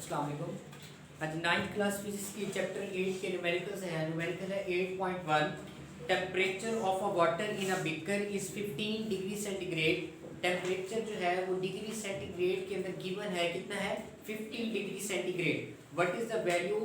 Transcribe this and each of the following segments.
अस्सलाम वालेकुम। आज 9th क्लास फिजिक्स की चैप्टर 8 के न्यूमेरिकल्स है। न्यूमेरिकल है 8.1। Temperature of a water in a beaker is 15 degree centigrade. Temperature जो है वो डिग्री सेंटीग्रेड के अंदर गिवन है, कितना है 15 degree centigrade. What is the value,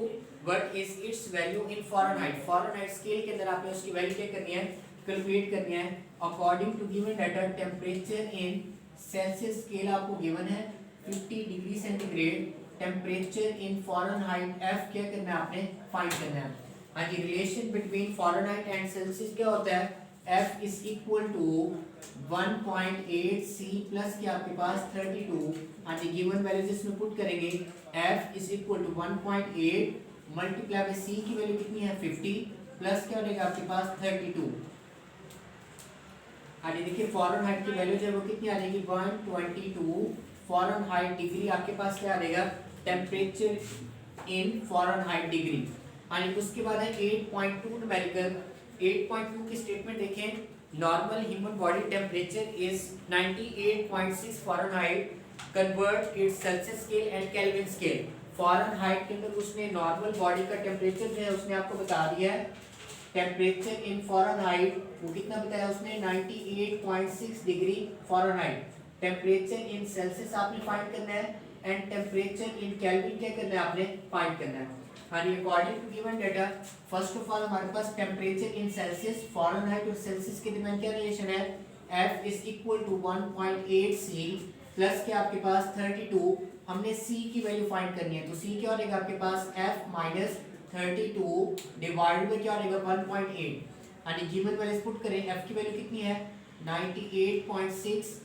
what is it's value in Fahrenheit. Fahrenheit scale के अंदर आपने उसकी वैल्यू क्या करनी है, कैलकुलेट करनी है। According to given data temperature in Celsius scale आपको गिवन है 50 degree centigrade. Temperature in Fahrenheit F क्या करना है आपने, फाइंड करना है। हाँ जी, relation between Fahrenheit and Celsius क्या होता है, F is equal to 1.8 C plus क्या आपके पास 32। हाँ जी, गिवन वैल्यू जिसमें पुट करेंगे F is equal to 1.8 multiply by C की वैल्यू कितनी है 50 प्लस क्या हो जाएगा आपके पास 32। हाँ जी, देखिए फ़ारेनहाइट की वैल्यू जो है वो कितनी आ जाएगी 122 फ़ारेनहाइट डिग्री आपके पास क्या आ जाएगा, टेम्परेचर इन फ़ारेनहाइट डिग्री। हाँ जी, उसके बाद है 8.2 न्यूमेरिकल। 8.2 की स्टेटमेंट देखें। Normal human body temperature is 98.6 Fahrenheit, convert it's Celsius scale and kelvin scale. Fahrenheit के अंदर उसने नॉर्मल बॉडी का टेम्परेचर जो है उसने आपको बता दिया है। टेम्परेचर इन फ़ारेनहाइट वो कितना बताया उसने 98.6 degree Fahrenheit. Temperature in Celsius आपने फाइंड करना है एंड टेम्परेचर इन केल्विन क्या करना है आपने फाइंड करना है। हाँ जी, according to given data first of all हमारे पास टेम्परेचर इन सेल्सियस, फ़ारेनहाइट और सेल्सियस के दरमियान क्या रिलेशन है, F is equal to 1.8 C plus क्या आपके पास 32। हमने C की वैल्यू फाइंड करनी है, तो C क्या हो जाएगा आपके पास F माइनस 32 डिवाइड में क्या हो जाएगा 1.8। यानी गिवन वैल्यूज पुट करें, F की वैल्यू कितनी है 98.6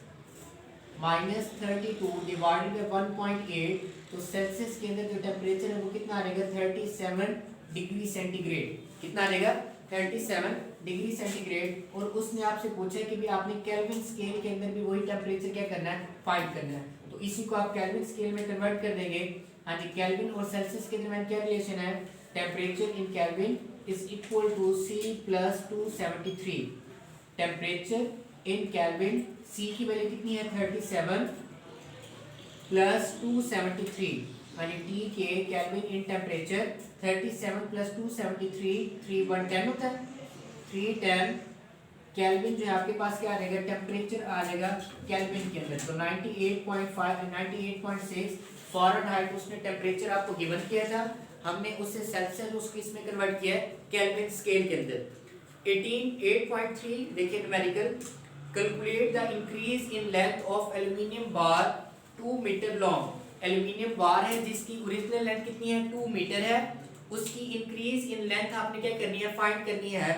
माइनस 32 डिवाइडेड बाय 1.8। तो सेल्सियस के अंदर जो टेम्परेचर है वो कितना आ जाएगा 37 डिग्री सेंटीग्रेड। कितना आ जाएगा 37 डिग्री सेंटीग्रेड। और उसने आपसे पूछा है कि भी आपने केल्विन स्केल के अंदर भी वही टेम्परेचर क्या करना है, फाइंड करना है। तो इसी को आप केल्विन स्केल में कन्वर्ट कर देंगे। हाँ जी, केल्विन और सेल्सियस के दरमियान क्या रिलेशन है, temperature in Kelvin is equal to C plus 273। Temperature in Kelvin C की वैल्यू कितनी है 37 प्लस 273। यानी T के केल्विन इन टेम्परेचर 37 प्लस 273 3110 होता है। 310 केल्विन जो है आपके पास क्या आ जाएगा, टेम्परेचर आ जाएगा केल्विन के अंदर। तो 98.5 98.6 फ़ारेनहाइट उसने टेम्परेचर आपको गिवन किया था, हमने उससे सेल्सियस उसको इसमें कन्वर्ट किया है केल्विन स्केल के अंदर। 8.3 देखिए numerical. Calculate the increase in length of aluminium bar 2 metre long. Aluminium bar है जिसकी ओरिजिनल लेंथ कितनी है 2 मीटर है, उसकी इंक्रीज इन लेंथ आपने क्या करनी है, फाइंड करनी है।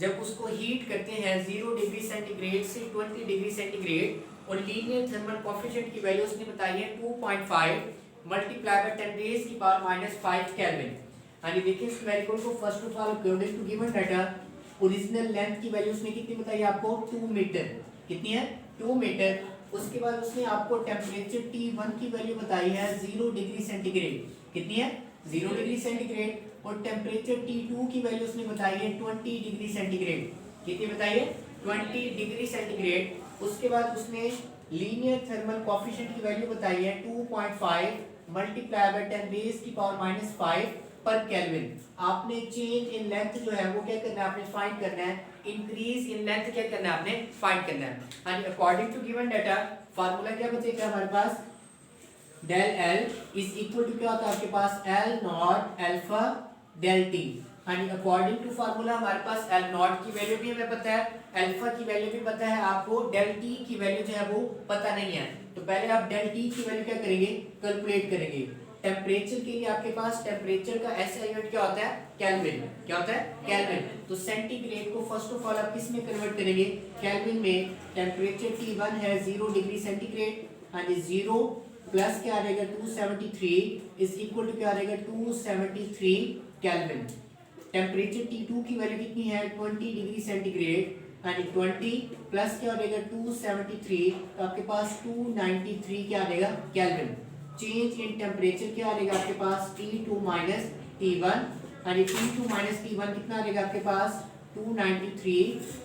जब उसको हीट करते हैं 0 डिग्री सेंटीग्रेड से 20 डिग्री सेंटीग्रेड और लीनियर थर्मल कोएफिशिएंट की वैल्यू उसने बताई है 2.5 मल्टीप्लाई बाय 10 रेज़ की पावर -5 केल्विन। यानी देखिए इस न्यूमेरिकल को first of all according to given data original length की वैल्यू उसने कितनी बताई आपको 2 मीटर। कितनी है 2 मीटर। उसके बाद उसने आपको टेम्परेचर T1 की वैल्यू बताई है 0 डिग्री सेंटीग्रेड। कितनी है 0 डिग्री सेंटीग्रेड। और टेम्परेचर T2 की वैल्यू उसने बताई है 20 डिग्री सेंटीग्रेड। कितनी बताई है 20 डिग्री सेंटीग्रेड। उसके बाद उसने लीनियर थर्मल कोएफिशिएंट की वैल्यू बताई है 2.5 मल्टीप्लाई बाय 10 रेज़ की पावर -5 पर केल्विन। आपने चेंज इन लेंथ जो है वो क्या करना है, आपने फाइंड करना है। इंक्रीज इन लेंथ क्या करना है, आपने फाइंड करना है। And according to given data formula क्या बचेगा हमारे पास, del L is equal to क्या होता है आपके पास L not alpha del T. And according to formula हमारे पास एल नॉट की वैल्यू भी हमें पता है, अल्फा की वैल्यू भी पता है आपको, डेल टी की वैल्यू जो है वो पता नहीं है। तो पहले आप डेल टी की वैल्यू क्या करेंगे, कैलकुलेट करेंगे। टेम्परेचर के लिए आपके पास टेम्परेचर का ऐसा यूनिट क्या होता है केल्विन। क्या होता है केल्विन। तो सेंटीग्रेड को फर्स्ट ऑफ ऑल आप किस में कन्वर्ट करेंगे, केल्विन में। टेम्परेचर T1 है 0 डिग्री सेंटीग्रेड, यानी 0 प्लस क्या आ जाएगा 273 इज इक्वल टू क्या आ जाएगा 273 केल्विन। टेम्परेचर T2 की वैल्यू कितनी है 20 डिग्री सेंटीग्रेड, यानी 20 प्लस क्या हो जाएगा 273, तो आपके पास 293 क्या आ जाएगा केल्विन। चेंज इन टेम्परेचर क्या आ जाएगा आपके पास T2 माइनस T1, यानी T2 माइनस T1 कितना आ जाएगा आपके पास 293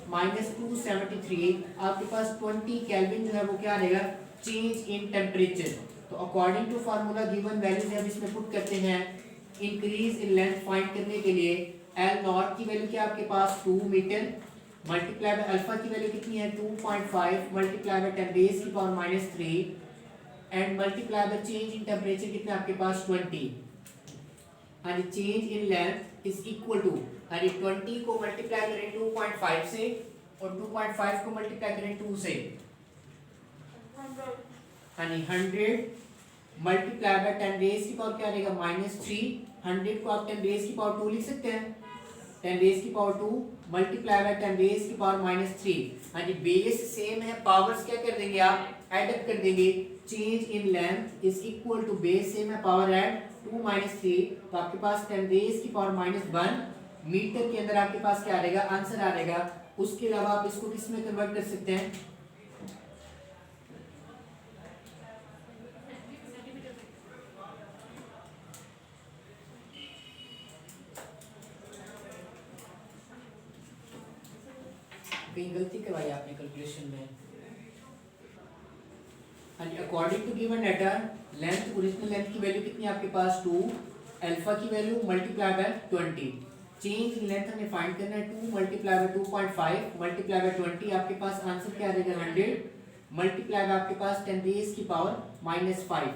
माइनस 273, आपके पास 20 केल्विन जो है वो क्या आ जाएगा चेंज इन टेम्परेचर। तो तो according to formula given value जब इसमें पुट करते हैं इंक्रीज इन लेंथ फाइंड करने के लिए एल नॉट की वैल्यू क्या आपके पास 2 मीटर मल्टीप्लाई बाय अल्फा की वैल्यू कितनी है 2.5 मल्टीप्लाई बाय 10 रेज़ की power -3 and multiply by change in temperature कितना आपके पास 20 and change in length is equal to यानी 20 को मल्टीप्लाई करें 2.5 से और 2.5 को मल्टीप्लाई करें 2 से यानी 100 मल्टीप्लाई बाय 10 रेज़ की पावर क्या रहेगा -3 100 को आप 10 रेज़ की पावर 2 लिख सकते हैं 10 रेज़ की पावर 2 मल्टीप्लाई बाय 10 रेज़ की पावर -3 यानी बेस सेम है पावर्स क्या कर देंगे आप ऐड अप कर देंगे change in length is equal to base same है पावर ऐड 2 -3 तो आपके पास 10 रेज़ की पावर -1 मीटर के अंदर आपके पास क्या आ रहेगा आंसर आ रहेगा। उसके अलावा आप इसको किस में कन्वर्ट कर सकते हैं कहीं गलती करवाई आपने कैलकुलेशन में। And according to given data length original length की वैल्यू कितनी है आपके पास 2 अल्फा की value multiply by 20 change in length हमें फाइंड करना है 2 मल्टीप्लाई बाय 2.5 मल्टीप्लाई बाय 20 आपके पास आंसर क्या आ जाएगा 100 मल्टीप्लाई बाय आपके पास 10 रेज़ की power -5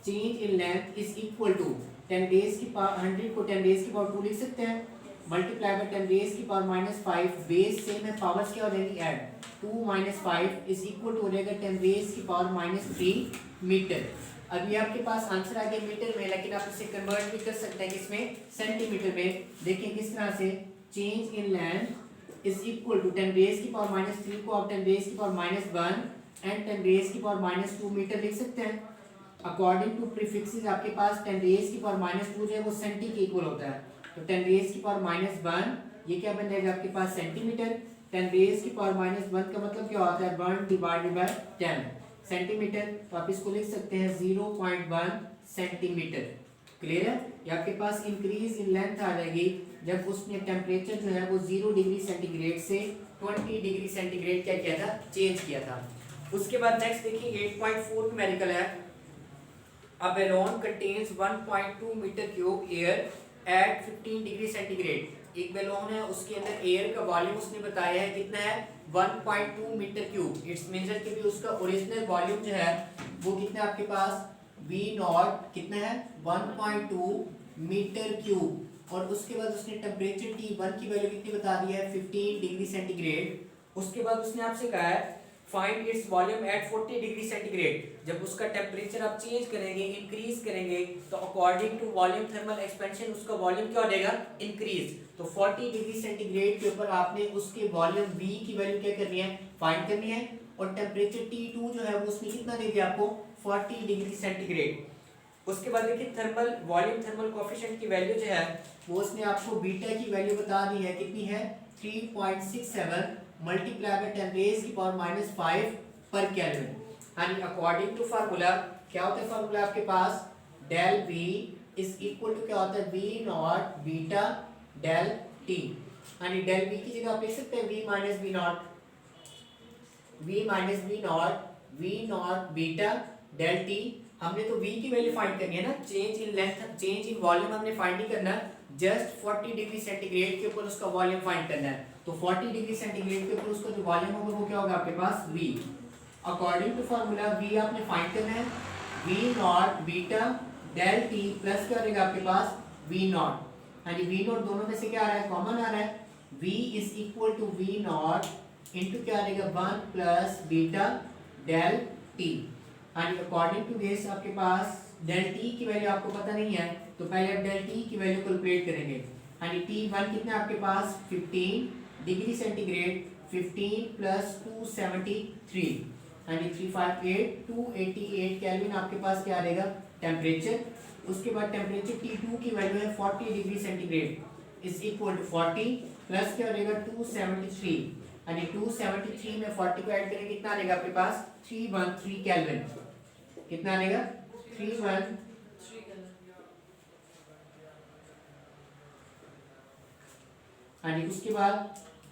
change in length is equal to 10 raise की पावर 100 को 10 रेज़ की पावर 2 लिख सकते हैं मल्टीप्लाई बाय 10 रेज़ की पावर -5 बेस सेम है पावर्स क्या हो जाएंगी ऐड 2 5 इज इक्वल टू हो जाएगा 10 रेज़ की पावर -3 मीटर। अभी आपके पास आंसर आ गया मीटर में लेकिन आप इसे कन्वर्ट भी कर सकते हैं किसमें सेंटीमीटर में। देखिए किस तरह से change in length is equal to 10 raise की पावर -3 को आप 10 रेज़ की पावर -1 एंड 10 रेज़ की पावर -2 मीटर लिख सकते हैं। अकॉर्डिंग टू प्रीफिक्सेस आपके पास 10 रेज़ की पावर -2 जो है वो सेंटी के इक्वल होता है तो 10 रेज़ की पावर -1 ये क्या बन जाएगा आपके पास सेंटीमीटर 10 रेज़ की पावर -1 का मतलब क्या होता है 1 डिवाइडेड बाय 10 सेंटीमीटर तो आप इसको लिख सकते हैं 0.1 सेंटीमीटर। क्लियर है। ये आपके पास इंक्रीज इन लेंथ आ जाएगी जब उसने टेम्परेचर जो है वो 0 डिग्री सेंटीग्रेड से 20 डिग्री सेंटीग्रेड क्या किया था चेंज किया था। उसके बाद नेक्स्ट देखिए 8.4 न्यूमेरिकल है a balloon contains 1.2 metre cube air at 15 degree centigrade. एक बैलून है उसके अंदर एयर का वॉल्यूम उसने बताया है कितना है 1.2 मीटर क्यूब। इट्स मेजर के भी उसका ओरिजिनल वॉल्यूम जो है वो कितना आपके पास V नॉट कितना है 1.2 मीटर क्यूब और उसके बाद उसने टेम्परेचर T1 की वैल्यू कितनी बता दी है 15 डिग्री सेंटीग्रेड। उसके बाद उसने आपसे कहा है find its volume at 40 degree centigrade. जब उसका टेम्परेचर आप चेंज करेंगे इंक्रीज करेंगे तो according to volume thermal expansion उसका वॉल्यूम क्या हो जाएगा इंक्रीज। तो 40 डिग्री सेंटीग्रेड के ऊपर आपने उसके वॉल्यूम V की वैल्यू क्या करनी है फाइंड करनी है और टेम्परेचर T2 जो है वो उसमें कितना दे दिया आपको 40 डिग्री सेंटीग्रेड। उसके बाद देखिए थर्मल वॉल्यूम थर्मल कोएफिशिएंट की वैल्यू जो है वो उसने आपको बीटा की वैल्यू बता दी है कितनी है 3.67 मल्टीप्लाई बाय 10 रेज़ की पावर -5 पर केल्विन। यानी अकॉर्डिंग टू फार्मूला क्या होता है फार्मूला आपके पास del V is equal to क्या होता है V not beta del T। यानी डेल V की जगह आप लिख सकते हैं V not beta del T। हमने तो V की वैल्यू फाइंड करनी है ना change in length change in volume हमने फाइंड नहीं करना जस्ट 40 डिग्री सेंटीग्रेड के ऊपर उसका वॉल्यूम फाइंड करना है। तो 40 डिग्री सेंटीग्रेड के ऊपर उसका जो वॉल्यूम होगा वो क्या होगा आपके पास V। According to formula V आपने फाइंड करना है V not beta del T plus क्या रहेगा आपके पास V नॉट। यानी V नॉट दोनों में से क्या आ रहा है कॉमन आ रहा है V is equal to V naught into क्या रहेगा 1 प्लस बीटा डेल T। यानी अकॉर्डिंग टू दिस आपके पास डेल T की वैल्यू आपको पता नहीं है तो पहले आप डेल T की वैल्यू कैलकुलेट करेंगे। यानी T1 कितना आपके पास 15 डिग्री सेंटीग्रेड 15 प्लस 273 यानी 358 288 केल्विन आपके पास क्या रहेगा टेम्परेचर। उसके बाद टेम्परेचर T2 की वैल्यू है 40 degree centigrade is equal to 40 plus क्या रहेगा 273 यानी 273 में 40 को ऐड करेंगे कितना आएगा आपके पास 313 केल्विन। कितना आएगा 313 यानी उसके बाद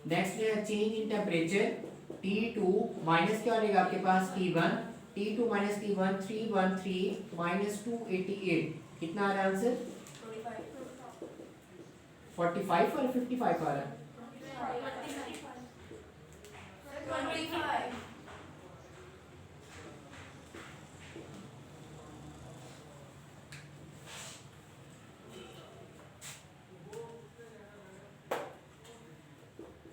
नेक्स्ट है change in temperature T2 minus क्या रहेगा आपके पास T1 T2 minus T1 313 minus 288 कितना आ रहा है आंसर? 45 और 55 आ रहा है।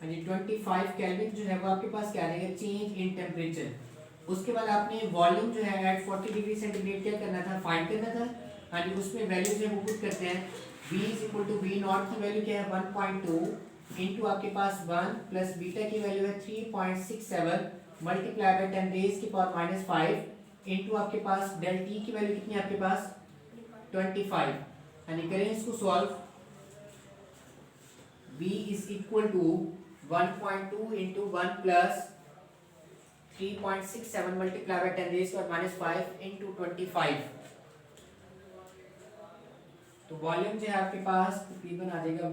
हाँ जी 25 केल्विन जो है वो आपके पास क्या रहेगा? Change in temperature. उसके बाद आपने वॉल्यूम जो है एट 40 डिग्री सेंटीग्रेड क्या करना था? फाइंड करना था। हाँ जी उसमें वैल्यू जो है वो पुट करते हैं। V equal to V naught की वैल्यू क्या है? 1.2 इंटू आपके पास 1 प्लस बीटा की वैल्यू है 3.67 मल्टीप्लाई बाय 10 रेज की पावर माइनस 5 इंटू आपके पास डेल टी की वैल्यू कितनी है आपके पास? 25। यानी करें इसको solve. V is equal to 1.2 into 1 plus 3.67 multiply by 10 raise की पावर माइनस 5 इंटू 25। तो वॉल्यूम जो है आपके पास तकरीबन आ जाएगा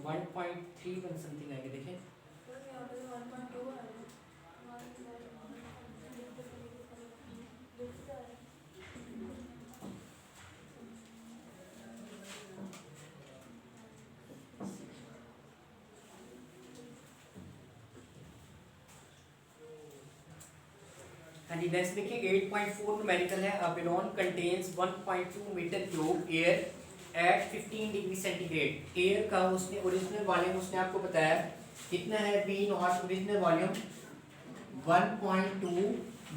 1.3 समथिंग आएगा। देखें हाँ जी नेक्स्ट देखिए 8.4 न्यूमेरिकल है। A balloon contains 1.2 metre cube air at 15 degree centigrade. Air का उसने ओरिजिनल वॉल्यूम उसने आपको बताया कितना है? V naught original volume 1.2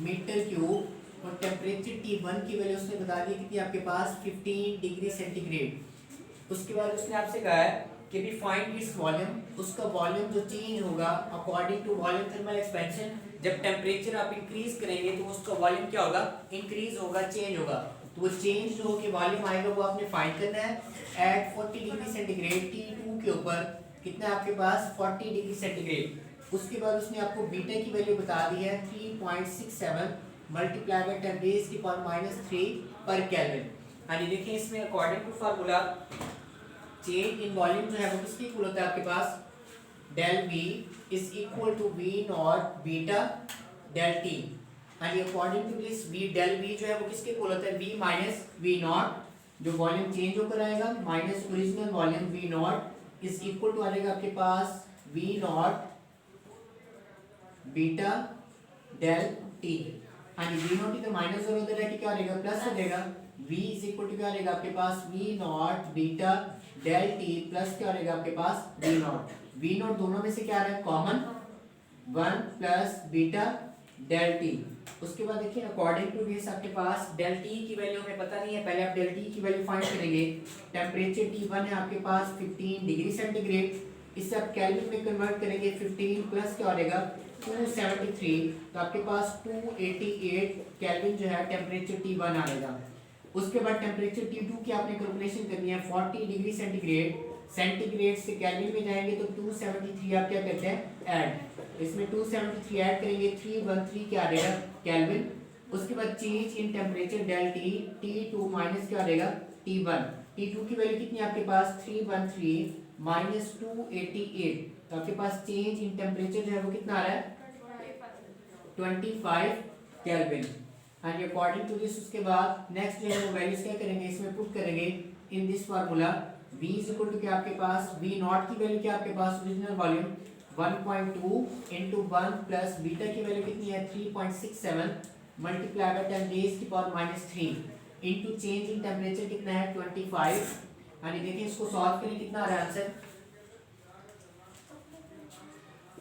metre cube और टेम्परेचर T1 की वैल्यू उसने बता दी कितनी आपके पास? 15 डिग्री सेंटीग्रेड। उसके बाद उसने आपसे कहा है कि भी फाइंड इट्स वॉल्यूम। उसका वॉल्यूम जो चेंज होगा according to volume thermal expansion. जब टेम्परेचर आप इंक्रीज करेंगे तो उसका वॉल्यूम क्या होगा? इंक्रीज होगा, चेंज होगा। तो वो चेंज जो होकर वॉल्यूम आएगा वो आपने फाइंड करना है एट 40 डिग्री सेंटीग्रेड T2 के ऊपर कितना है आपके पास? 40 डिग्री सेंटीग्रेड। उसके बाद उसने आपको बीटा की वैल्यू बता दी है 3.67 मल्टीप्लाई बाय 10 रेज की पावर माइनस 3 पर केल्विन। हाँ जी देखिए इसमें according to formula change in volume जो है वो किसके इक्वल होता है आपके पास? Del V is equal to V not beta del T। And according to this V del V जो है वो किसके इक्वल होता है? V माइनस V नॉट जो वॉल्यूम चेंज होकर आएगा minus original volume V not is equal to आ जाएगा आपके पास V not beta del T। हाँ जी V नॉट इधर माइनस और उधर है कि क्या आ जाएगा? प्लस हो जाएगा। V इज इक्वल टू क्या आ जाएगा आपके पास? V not beta del T plus क्या आ जाएगा आपके पास? V naught. V नॉट दोनों में से क्या आ रहा है? Common 1 plus beta del T। उसके बाद देखिए अकॉर्डिंग टू दिस आपके पास डेल T की वैल्यू हमें पता नहीं है। पहले आप डेल T की वैल्यू फाइंड करेंगे। टेम्परेचर T1 है आपके पास 15 डिग्री सेंटीग्रेड। इससे आप केल्विन में कन्वर्ट करेंगे 15 प्लस क्या हो जाएगा? 273। तो आपके पास 288 केल्विन जो है टेम्परेचर T1 आ जाएगा। उसके बाद टेम्परेचर T2 की आपने कैलकुलेशन करनी है 40 डिग्री सेंटीग्रेड। सेंटीग्रेड से केल्विन में जाएंगे तो 273 आप क्या करते हैं? ऐड। इसमें 273 ऐड करेंगे 313 क्या आ जाएगा? केल्विन। उसके बाद change in temperature del T T2 minus क्या आ जाएगा? T1। T2 की वैल्यू कितनी है आपके पास? 313 माइनस 288। तो आपके पास चेंज इन टेम्परेचर जो है वो कितना आ रहा है? 25 kelvin. And according to this उसके बाद नेक्स्ट जो है वो वैल्यूज क्या करेंगे? इसमें पुट करेंगे in this formula. V is equal to क्या आपके पास? V नॉट की वैल्यू क्या आपके पास? Original volume 1.2 into 1 plus beta की वैल्यू कितनी है? 3.67 मल्टीप्लाई बाय 10 रेज की power minus 3 into change in temperature कितना है? 25। यानी देखिए इसको सॉल्व करें कितना आ रहा है आंसर?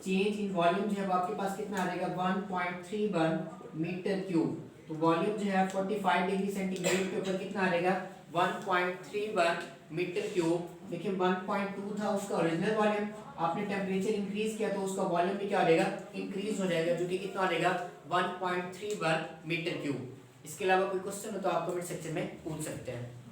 चेंज इन वॉल्यूम जो है आपके पास कितना आ जाएगा? 1.31 मीटर क्यूब। तो वॉल्यूम जो है 45 डिग्री सेंटीग्रेड के ऊपर कितना आ जाएगा? 1.31 मीटर क्यूब। देखिए 1.2 था उसका ओरिजिनल वॉल्यूम। आपने टेम्परेचर इंक्रीज किया तो उसका वॉल्यूम भी क्या हो जाएगा? इंक्रीज हो जाएगा, जो कि कितना आ जाएगा? 1.31 मीटर क्यूब। इसके अलावा कोई क्वेश्चन हो तो आप कमेंट सेक्शन में पूछ सकते हैं।